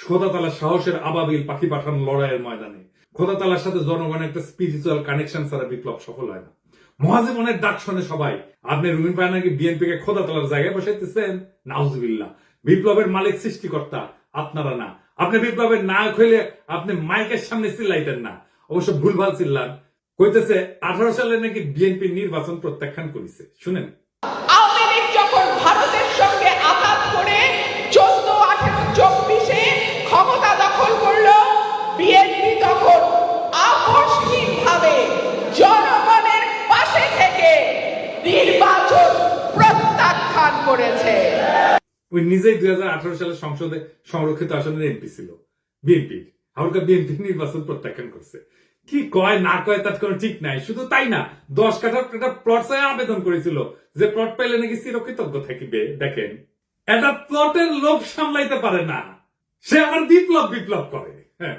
খোদাতালা সাহসের আবাবিল পাখি পাঠানো লড়াইয়ের ময়দানে খোদাতালার সাথে জনগণের একটা স্পিরিচুয়াল কানেকশন ছাড়া বিপ্লব সফল হয় না। মহাজীবনের ডাক শোনে সবাই। আপনি রুমিন পায় নাকি বিএনপি কে খোদাতালার জায়গায় বসাইতেছেন? নাউজুবিল্লাহ। বিপ্লবের মালিক সৃষ্টিকর্তা আপনারা না। আপনি বিপ্লবের নায়ক হইলে আপনি মাইকের সামনে চিল্লাইতেন না। অবশ্য ভুলভাল চিল্লান। কইতেছে 18 সালে নাকি বিএনপি নির্বাচন প্রত্যাখ্যান করেছে। শুনেন, আওয়ামী লীগ যখন ভারতের সঙ্গে আঘাত করে 14, 18, 24-এ ক্ষমতা দখল করলো, বিএনপি তখন আকস্মিকভাবে জনগণের পাশে থেকে নির্বাচন প্রত্যাখ্যান করেছে। ওই নিজেই 2018 সালে সংসদে সংরক্ষিত আসনের এমপি ছিল বিএনপির। হালকা বিএনপি নির্বাচন প্রত্যাখ্যান করছে। কি কয় না কয় তার কোনো ঠিক নাই। শুধু তাই না, 10 কাঠার একটা প্লট চাই আবেদন করেছিল, যে প্লট পাইলে নাকি চিরকৃতজ্ঞ থাকিবে। দেখেন, এটা প্লটের লোভ সামলাইতে পারে না, সে আবার বিপ্লব করে। হ্যাঁ,